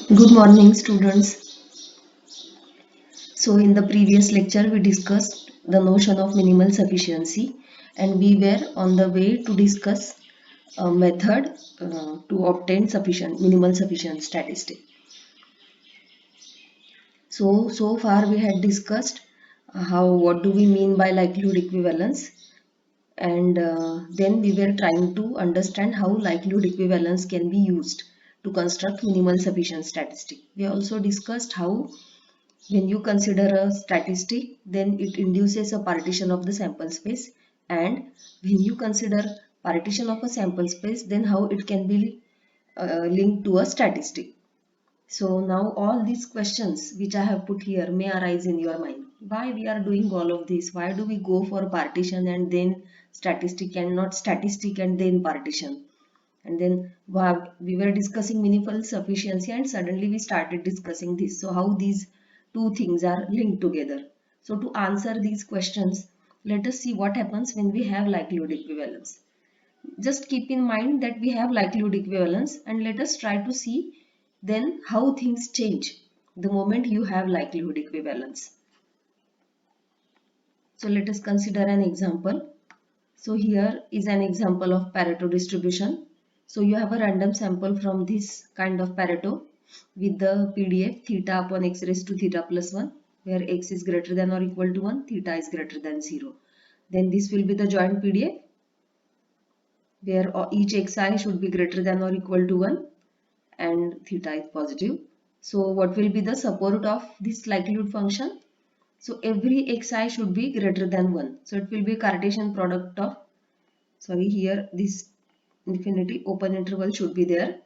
Good morning, students. So, in the previous lecture, we discussed the notion of minimal sufficiency, and we were on the way to discuss a method to obtain minimal sufficient statistic. So far we had discussed what do we mean by likelihood equivalence, and then we were trying to understand how likelihood equivalence can be used to construct minimal sufficient statistic. We also discussed how when you consider a statistic, then it induces a partition of the sample space, and when you consider partition of a sample space, then how it can be linked to a statistic. So now all these questions which I have put here may arise in your mind. Why we are doing all of this? Why do we go for partition and then statistic and not statistic and then partition? And then we were discussing minimal sufficiency and suddenly we started discussing this. So how these two things are linked together? So to answer these questions, let us see what happens when we have likelihood equivalence. Just keep in mind that we have likelihood equivalence, and let us try to see then how things change the moment you have likelihood equivalence. So let us consider an example. So here is an example of Pareto distribution. So you have a random sample from this kind of Pareto with the PDF theta upon x raised to theta plus 1, where x is greater than or equal to 1, theta is greater than 0. Then this will be the joint PDF where each xi should be greater than or equal to 1 and theta is positive. So what will be the support of this likelihood function? So every xi should be greater than 1. So it will be Cartesian product of, sorry, here this infinity open interval should be there.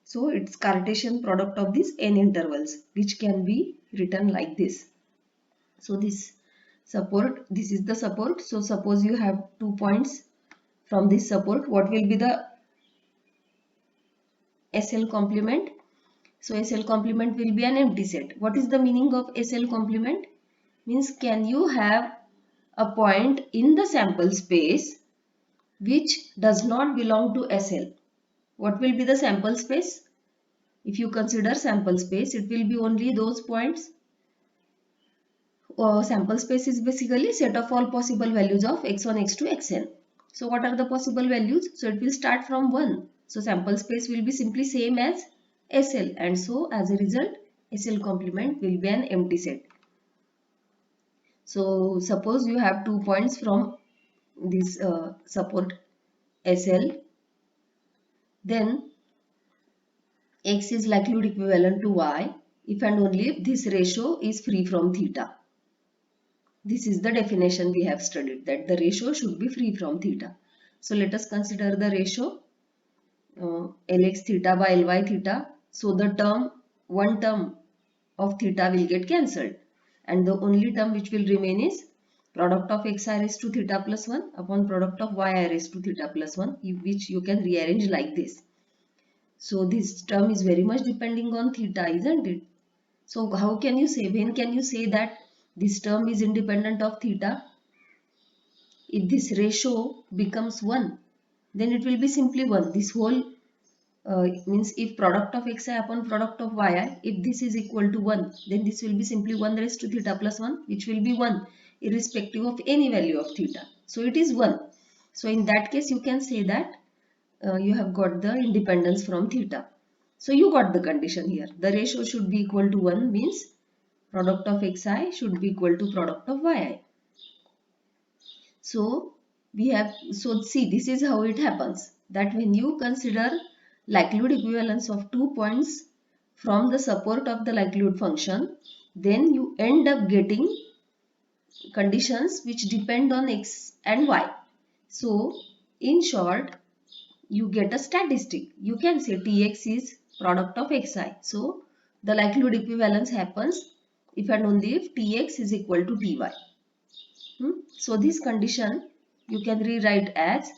So it's Cartesian product of these n intervals, which can be written like this. So this is the support. So suppose you have 2 points from this support. What will be the SL complement? So SL complement will be an empty set. What is the meaning of SL complement? Means can you have a point in the sample space which does not belong to SL? What will be the sample space? If you consider sample space, it will be only those points. Sample space is basically set of all possible values of x1, x2, xn. So what are the possible values? So it will start from 1. So sample space will be simply same as SL, and so as a result SL complement will be an empty set. So suppose you have 2 points from this support SL, then x is likelihood equivalent to y if and only if this ratio is free from theta. This is the definition we have studied, that the ratio should be free from theta. So let us consider the ratio Lx theta by Ly theta. So the one term of theta will get cancelled, and the only term which will remain is product of xi raised to theta plus 1 upon product of yi raised to theta plus 1, which you can rearrange like this. So this term is very much depending on theta, isn't it? So how can you say, when can you say that this term is independent of theta? If this ratio becomes 1, then it will be simply 1. This whole means if product of xi upon product of yi, if this is equal to 1, then this will be simply 1 raised to theta plus 1, which will be 1 irrespective of any value of theta. So it is 1. So in that case you can say that you have got the independence from theta. So you got the condition here. The ratio should be equal to 1 means product of xi should be equal to product of yi. So see, this is how it happens, that when you consider likelihood equivalence of 2 points from the support of the likelihood function, then you end up getting conditions which depend on x and y. So in short, you get a statistic. You can say Tx is product of xi. So the likelihood equivalence happens if and only if Tx is equal to Ty. So this condition you can rewrite as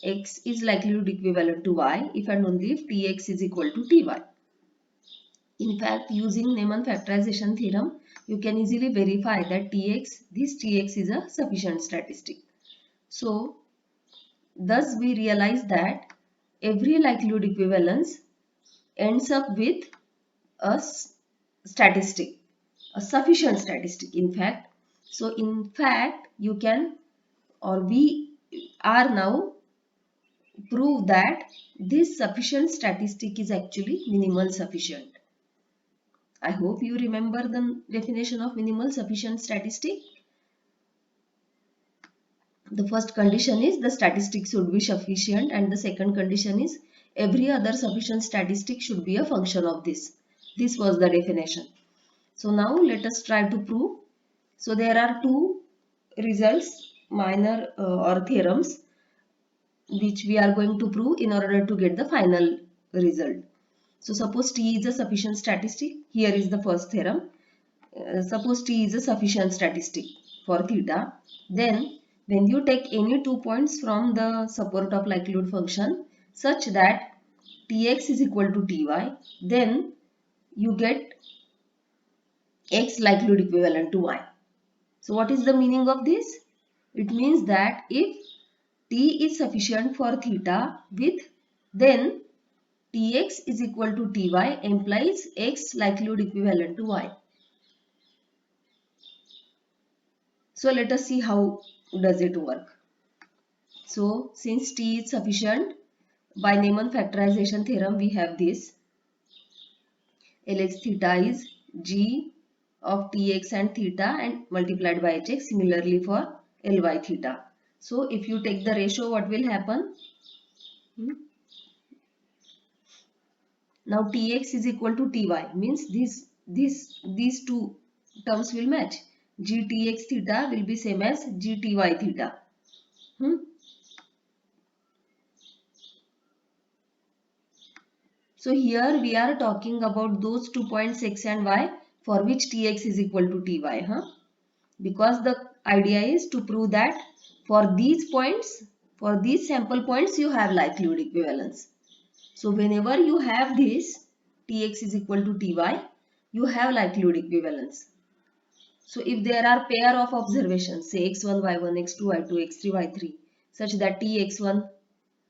x is likelihood equivalent to y if and only if Tx is equal to Ty. In fact, using Neyman factorization theorem, you can easily verify that this Tx is a sufficient statistic. So thus we realize that every likelihood equivalence ends up with a statistic, a sufficient statistic in fact. So in fact you can, or we are now prove that this sufficient statistic is actually minimal sufficient. I hope you remember the definition of minimal sufficient statistic. The first condition is the statistic should be sufficient, and the second condition is every other sufficient statistic should be a function of this. This was the definition. So now let us try to prove. So there are two results, minor or theorems, which we are going to prove in order to get the final result. So suppose T is a sufficient statistic. Here is the first theorem. Suppose T is a sufficient statistic for theta. Then when you take any 2 points from the support of likelihood function such that Tx is equal to Ty, then you get X likelihood equivalent to Y. So what is the meaning of this? It means that if T is sufficient for theta with, then Tx is equal to Ty implies X likelihood equivalent to Y. So let us see how does it work. So since T is sufficient, by Neyman factorization theorem we have this. Lx theta is G of Tx and theta and multiplied by Hx, similarly for Ly theta. So if you take the ratio, what will happen? Now Tx is equal to Ty, means these two terms will match. Gtx theta will be same as Gty theta. So here we are talking about those 2 points x and y for which Tx is equal to Ty. Because the idea is to prove that for these points, for these sample points, you have likelihood equivalence. So whenever you have this Tx is equal to Ty, you have likelihood equivalence. So if there are pair of observations, say x1, y1, x2, y2, x3, y3, such that Tx1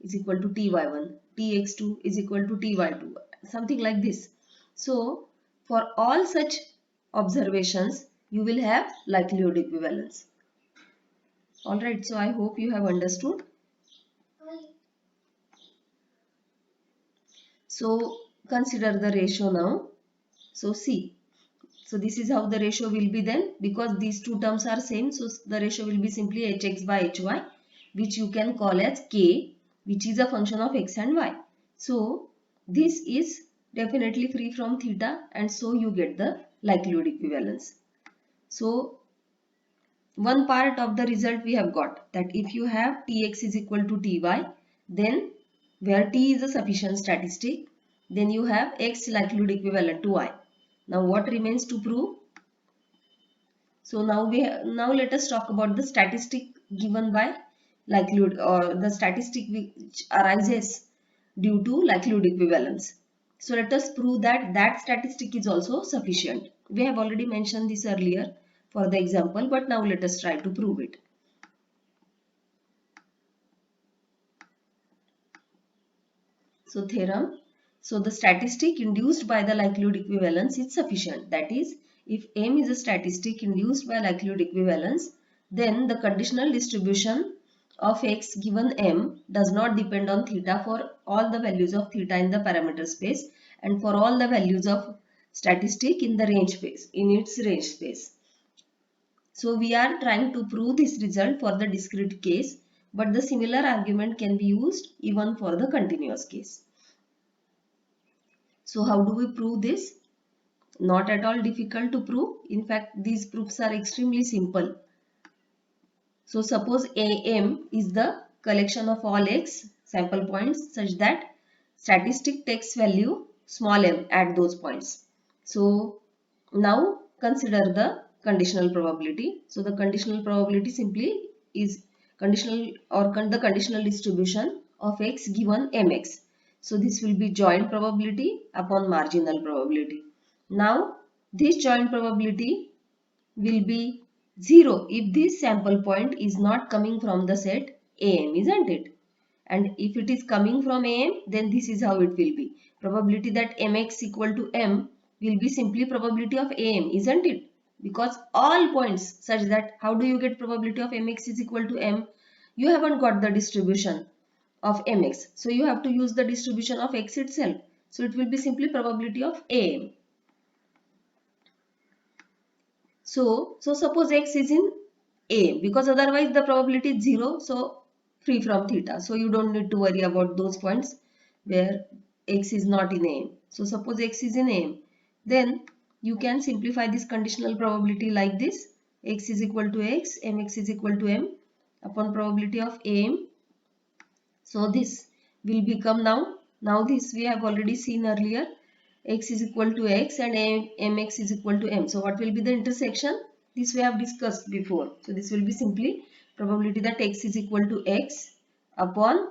is equal to Ty1, Tx2 is equal to Ty2, something like this. So for all such observations, you will have likelihood equivalence. Alright, so I hope you have understood. So consider the ratio now. So see, so this is how the ratio will be then, because these two terms are same. So the ratio will be simply hx by hy, which you can call as k, which is a function of x and y. So this is definitely free from theta, and so you get the likelihood equivalence. So one part of the result we have got, that if you have Tx is equal to Ty, then where T is a sufficient statistic, then you have X likelihood equivalent to Y. Now what remains to prove? So now let us talk about the statistic given by likelihood, or the statistic which arises due to likelihood equivalence. So let us prove that that statistic is also sufficient. We have already mentioned this earlier for the example, but now let us try to prove it. So theorem. So the statistic induced by the likelihood equivalence is sufficient. That is, if M is a statistic induced by likelihood equivalence, then the conditional distribution of X given M does not depend on theta for all the values of theta in the parameter space and for all the values of statistic in the range space, in its range space. So we are trying to prove this result for the discrete case, but the similar argument can be used even for the continuous case. So how do we prove this? Not at all difficult to prove. In fact, these proofs are extremely simple. So suppose AM is the collection of all X sample points such that statistic takes value small m at those points. So now consider the conditional probability. So the conditional probability simply is conditional, or the conditional distribution of X given mx. So this will be joint probability upon marginal probability. Now this joint probability will be 0 if this sample point is not coming from the set AM, isn't it? and if it is coming from AM, then this is how it will be. Probability that mx equal to m will be simply probability of AM, isn't it? Because all points such that, how do you get probability of mx is equal to m? You haven't got the distribution of mx, so you have to use the distribution of x itself. So it will be simply probability of AM. So suppose x is in A, because otherwise the probability is 0, so free from theta. So you don't need to worry about those points where x is not in A. So suppose x is in A, then you can simplify this conditional probability like this: x is equal to x, mx is equal to m upon probability of AM. So this will become now this we have already seen earlier, x is equal to x and mx is equal to m. So what will be the intersection? This we have discussed before. So this will be simply probability that x is equal to x upon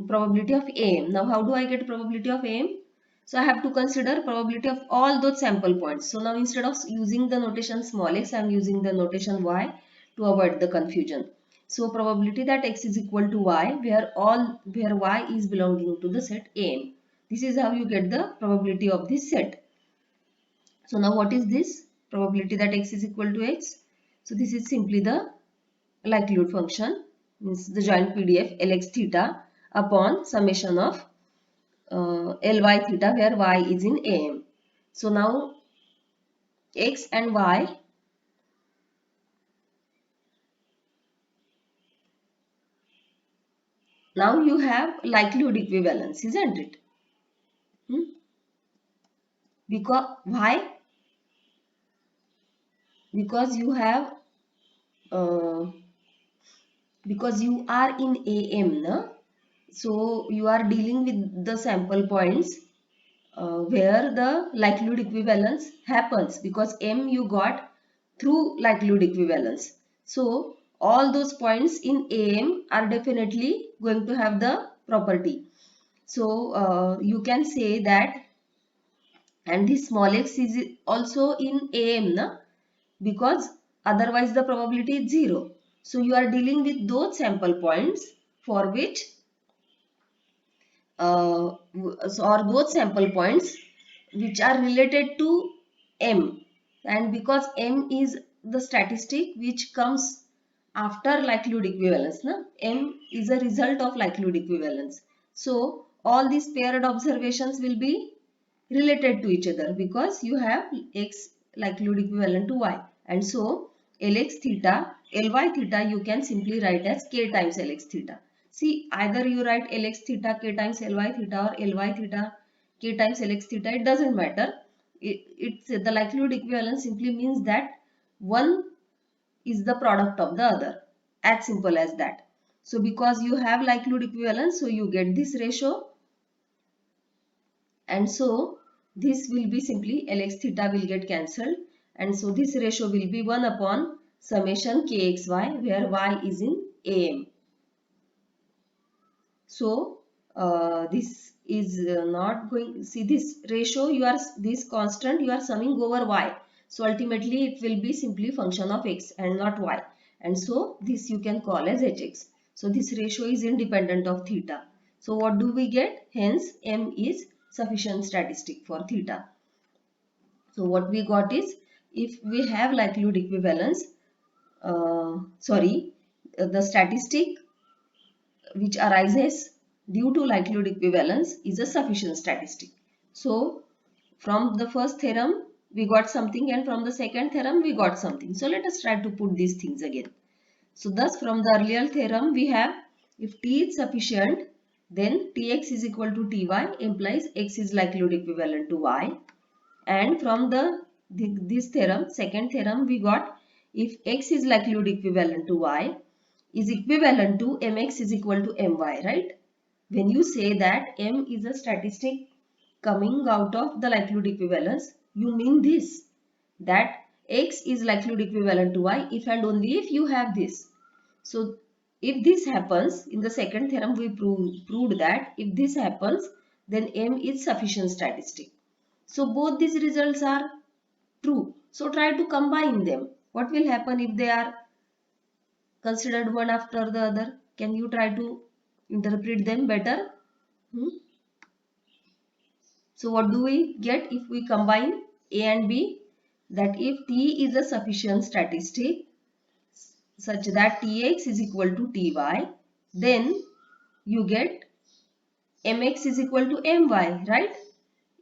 probability of am. Now how do I get probability of am? So I have to consider probability of all those sample points. So now instead of using the notation small x, I am using the notation y to avoid the confusion. So probability that x is equal to y, where y is belonging to the set am. This is how you get the probability of this set. So now what is this? Probability that x is equal to x. So this is simply the likelihood function, means the joint PDF Lx theta upon summation of Ly theta, where y is in am. So now x and y, now you have likelihood equivalence, isn't it? Because why? Because you have because you are in am, na? So you are dealing with the sample points where the likelihood equivalence happens, because m you got through likelihood equivalence. So all those points in am are definitely going to have the property. So you can say that, and this small x is also in am, na? Because otherwise the probability is 0. So you are dealing with those sample points for which or those sample points which are related to m, and because m is the statistic which comes after likelihood equivalence, na? M is a result of likelihood equivalence. So all these paired observations will be related to each other because you have x likelihood equivalent to y, and so Lx theta, Ly theta you can simply write as k times Lx theta. See, either you write Lx theta k times Ly theta or Ly theta k times Lx theta, it doesn't matter. It's the likelihood equivalence simply means that one is the product of the other, as simple as that. So because you have likelihood equivalence, so you get this ratio, and so this will be simply Lx theta will get cancelled, and so this ratio will be 1 upon summation kxy, where y is in am. So this is not going, see this ratio, you are this constant you are summing over y, so ultimately it will be simply function of x and not y, and so this you can call as hx. So this ratio is independent of theta. So what do we get? Hence m is sufficient statistic for theta. So what we got is, if we have likelihood equivalence, the statistic which arises due to likelihood equivalence is a sufficient statistic. So from the first theorem we got something, and from the second theorem we got something. So let us try to put these things again. So thus from the earlier theorem we have, if t is sufficient, then tx is equal to ty implies x is likelihood equivalent to y. And from this theorem, second theorem, we got, if x is likelihood equivalent to y, is equivalent to mx is equal to my, right? When you say that m is a statistic coming out of the likelihood equivalence, you mean this, that x is likelihood equivalent to y if and only if you have this. So if this happens, in the second theorem we proved that if this happens, then m is sufficient statistic. So both these results are true. So try to combine them. What will happen if they are considered one after the other? Can you try to interpret them better? So what do we get if we combine A and B? That if T is a sufficient statistic such that Tx is equal to Ty, then you get Mx is equal to My, right?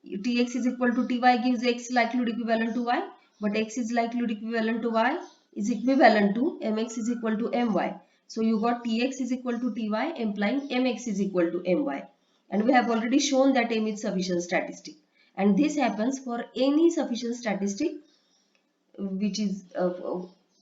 Tx is equal to Ty gives X likelihood equivalent to Y, but X is likelihood equivalent to Y is equivalent to Mx is equal to My. So you got Tx is equal to Ty implying Mx is equal to My. And we have already shown that M is sufficient statistic. And this happens for any sufficient statistic which is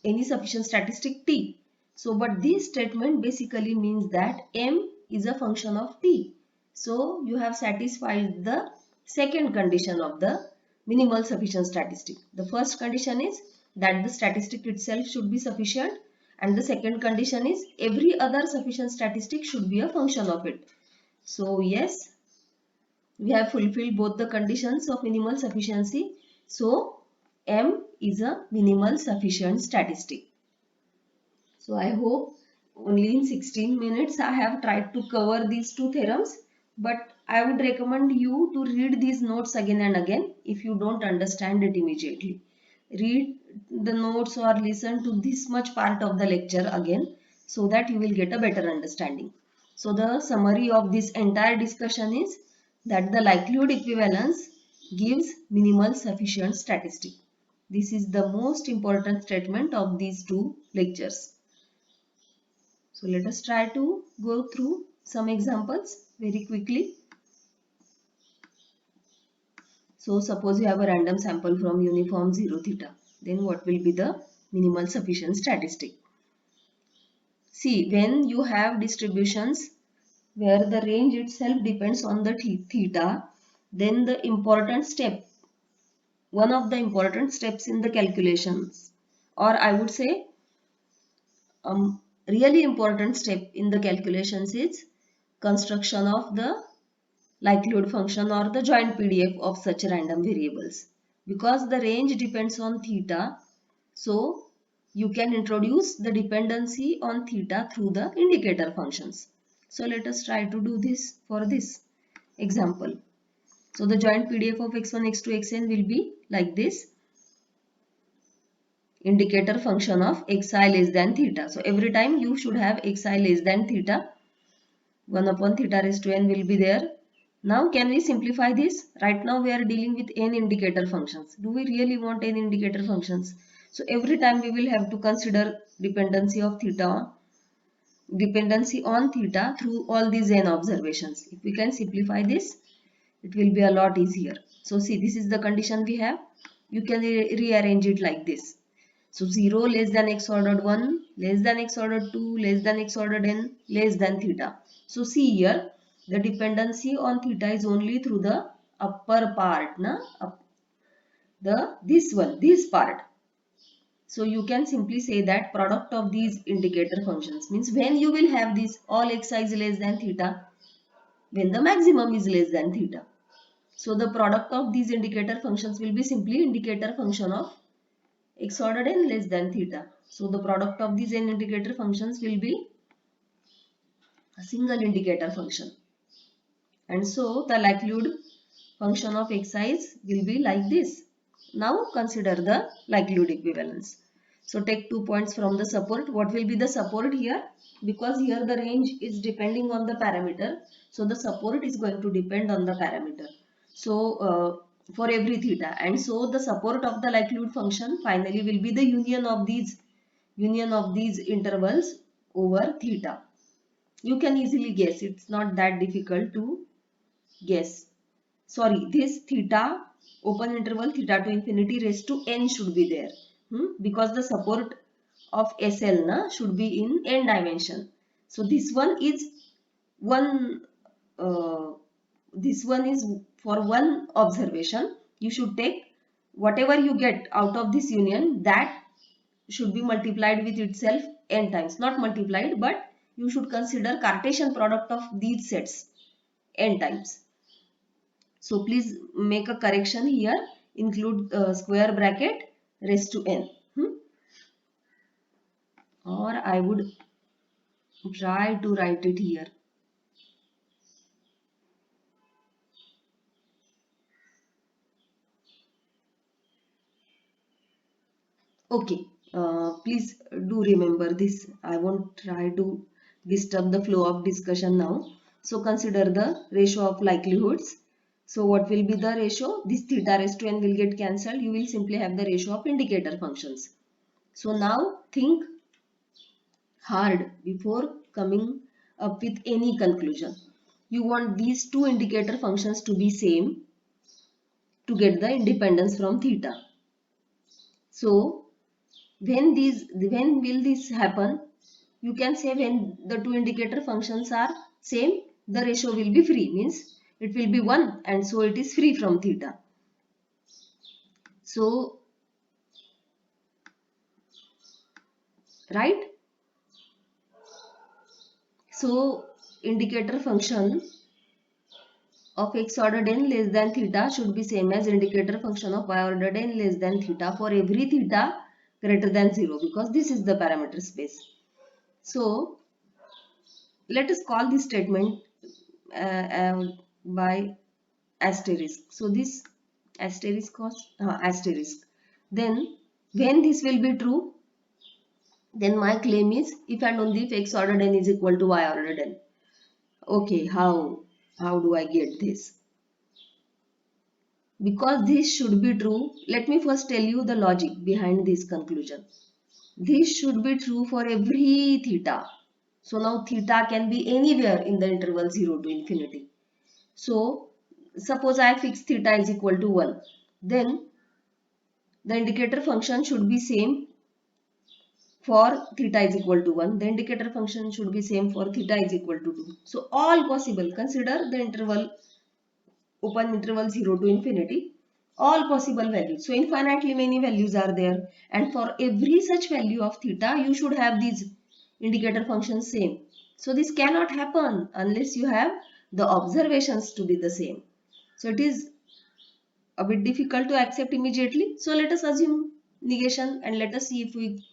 any sufficient statistic T. So but this statement basically means that M is a function of T. So you have satisfied the second condition of the minimal sufficient statistic. The first condition is that the statistic itself should be sufficient, and the second condition is every other sufficient statistic should be a function of it. So yes, we have fulfilled both the conditions of minimal sufficiency. So M is a minimal sufficient statistic. So I hope only in 16 minutes I have tried to cover these two theorems, but I would recommend you to read these notes again and again if you don't understand it immediately. Read the notes or listen to this much part of the lecture again so that you will get a better understanding. So the summary of this entire discussion is that the likelihood equivalence gives minimal sufficient statistic. This is the most important statement of these two lectures. So let us try to go through some examples very quickly. So suppose you have a random sample from uniform 0 theta. Then what will be the minimal sufficient statistic? See, when you have distributions where the range itself depends on the theta, then the important step, one of the important steps in the calculations, or I would say really important step in the calculations is construction of the likelihood function or the joint PDF of such random variables. Because the range depends on theta, so you can introduce the dependency on theta through the indicator functions. So let us try to do this for this example. So the joint PDF of x1, x2, xn will be like this. Indicator function of xi less than theta. So every time you should have xi less than theta. 1 upon theta raised to n will be there. Now can we simplify this? Right now we are dealing with n indicator functions. Do we really want n indicator functions? So every time we will have to consider dependency of theta, dependency on theta through all these n observations. If we can simplify this, it will be a lot easier. So see, this is the condition we have. You can rearrange it like this. So 0 less than x ordered 1, less than x ordered 2, less than x ordered n, less than theta. So see here, the dependency on theta is only through the upper part, this part. So you can simply say that product of these indicator functions means when you will have this all xi is less than theta, when the maximum is less than theta. So the product of these indicator functions will be simply indicator function of x ordered n less than theta. So the product of these n indicator functions will be a single indicator function. And so the likelihood function of xi will be like this. Now consider the likelihood equivalence. So take 2 points from the support. What will be the support here? Because here the range is depending on the parameter. So the support is going to depend on the parameter. So for every theta, and so the support of the likelihood function finally will be the union of these intervals over theta. You can easily guess, it's not that difficult to guess. Sorry, this theta open interval theta to infinity raised to n should be there, because the support of SL should be in n dimension. So this one is one this one is for one observation. You should take whatever you get out of this union, that should be multiplied with itself n times. Not multiplied, but you should consider Cartesian product of these sets n times. So please make a correction here. Include square bracket raised to n. Or I would try to write it here. Okay, please do remember this. I won't try to disturb the flow of discussion now. So consider the ratio of likelihoods. So what will be the ratio? This theta raised to n will get cancelled. You will simply have the ratio of indicator functions. So now think hard before coming up with any conclusion. You want these two indicator functions to be same to get the independence from theta. So when will this happen? You can say when the two indicator functions are same, the ratio will be free, means it will be 1 and so it is free from theta. So right, so indicator function of x ordered n less than theta should be same as indicator function of y ordered n less than theta for every theta greater than 0, because this is the parameter space. So let us call this statement by asterisk. So this asterisk was asterisk. Then when this will be true, then my claim is if and only if x ordered n is equal to y ordered n. Okay, how do I get this? Because this should be true, let me first tell you the logic behind this conclusion. This should be true for every theta. So now theta can be anywhere in the interval 0 to infinity. So suppose I fix theta is equal to 1. Then the indicator function should be same for theta is equal to 1. The indicator function should be same for theta is equal to 2. So all possible. Consider the interval open interval 0 to infinity, all possible values. So infinitely many values are there, and for every such value of theta you should have these indicator functions same. So this cannot happen unless you have the observations to be the same. So it is a bit difficult to accept immediately. So let us assume negation and let us see if we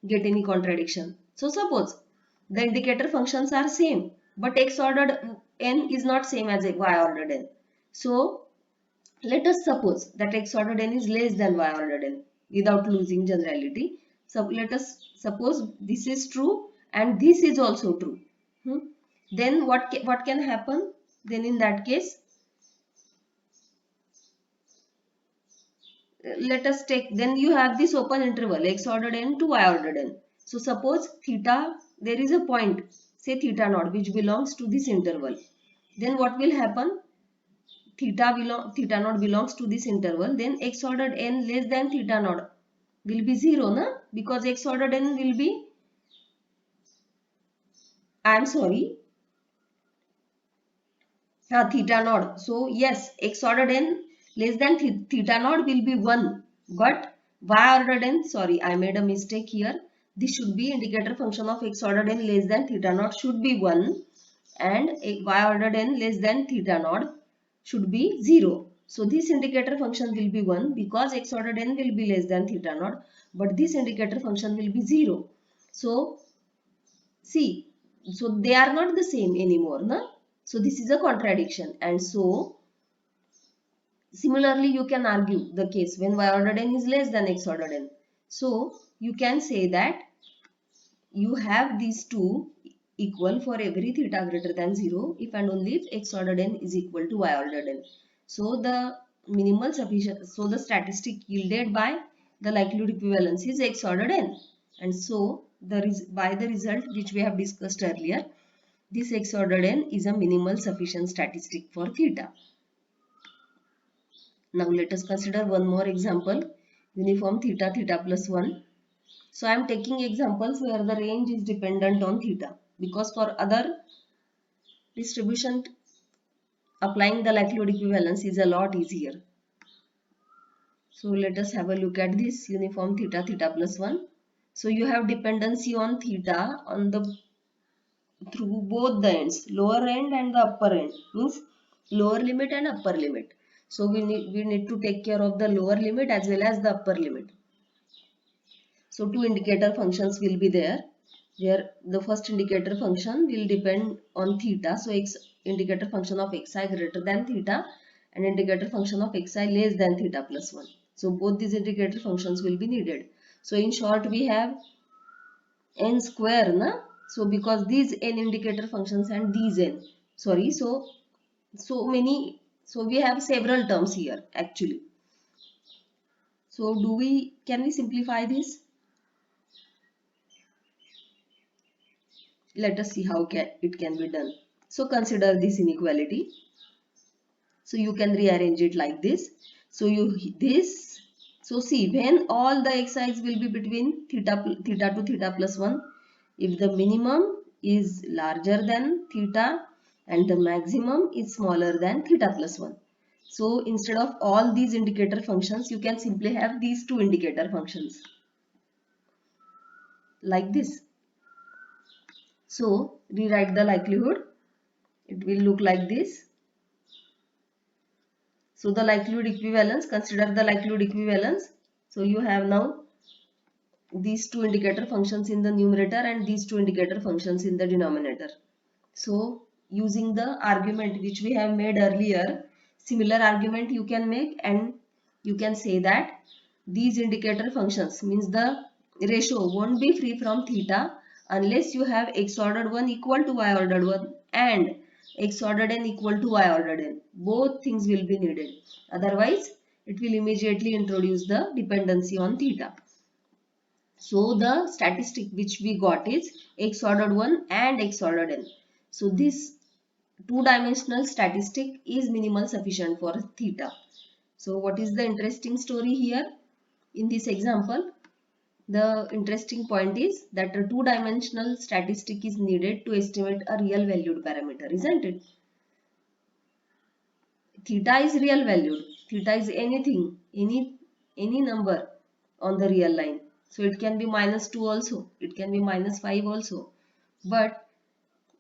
get any contradiction. So suppose the indicator functions are same, but x ordered n is not same as y ordered n. So let us suppose that x ordered n is less than y ordered n without losing generality. So let us suppose this is true and this is also true. Then what can happen? Then in that case, let us take, then you have this open interval x ordered n to y ordered n. So suppose theta, there is a point, say theta naught, which belongs to this interval. Then what will happen? Theta naught belongs to this interval. Then x ordered n less than theta naught will be 0, na? Because x ordered n will be, I am sorry, theta naught. So yes, x ordered n less than theta naught will be 1, but y ordered n, sorry, I made a mistake here. This should be indicator function of x ordered n less than theta naught should be 1 and y ordered n less than theta naught should be 0. So this indicator function will be 1 because x ordered n will be less than theta naught, but this indicator function will be 0. So see, so they are not the same anymore, na? So this is a contradiction, and so similarly you can argue the case when y ordered n is less than x ordered n. So you can say that you have these two equal for every theta greater than 0 if and only if x ordered n is equal to y ordered n. So the minimal sufficient, so the statistic yielded by the likelihood equivalence is x ordered n, and so by the result which we have discussed earlier, this x ordered n is a minimal sufficient statistic for theta. Now let us consider one more example, uniform theta, theta plus 1. So I am taking examples where the range is dependent on theta, because for other distribution applying the likelihood equivalence is a lot easier. So let us have a look at this uniform theta, theta plus 1. So you have dependency on theta on the through both the ends, lower end and the upper end, means lower limit and upper limit. So we need to take care of the lower limit as well as the upper limit. So two indicator functions will be there. where the first indicator function will depend on theta. So x indicator function of xi greater than theta and indicator function of xi less than theta plus 1. So both these indicator functions will be needed. So in short we have n square na. So because these n indicator functions and these n, sorry, so many, so we have several terms here actually. So can we simplify this? Let us see how it can be done. So consider this inequality. So you can rearrange it like this. So so see, when all the xi's will be between theta to theta plus 1, if the minimum is larger than theta and the maximum is smaller than theta plus 1. So instead of all these indicator functions, you can simply have these two indicator functions like this. So rewrite the likelihood. It will look like this. So the likelihood equivalence, consider the likelihood equivalence. So you have now these two indicator functions in the numerator and these two indicator functions in the denominator. So using the argument which we have made earlier, similar argument you can make, and you can say that these indicator functions means the ratio won't be free from theta unless you have x ordered 1 equal to y ordered 1 and x ordered n equal to y ordered n. Both things will be needed. Otherwise, it will immediately introduce the dependency on theta. So the statistic which we got is x ordered 1 and x ordered n. So this two-dimensional statistic is minimal sufficient for theta. So what is the interesting story here? In this example, the interesting point is that a two-dimensional statistic is needed to estimate a real valued parameter, isn't it? Theta is real valued. Theta is anything, any number on the real line. So it can be -2 also, it can be -5 also. But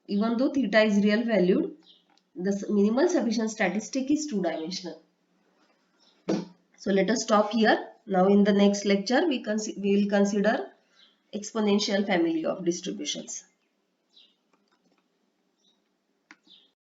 even though theta is real valued, the minimal sufficient statistic is two-dimensional. So let us stop here. Now in the next lecture we will consider exponential family of distributions.